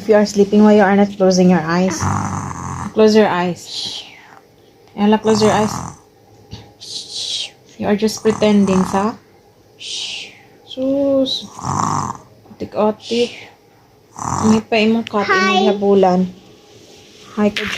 if you are sleeping why you are not closing your eyes. Close your eyes. Ella, close your eyes. You are just pretending, sa? Sus. Otik-otik. May pa imong kat imong habulan. Hi, good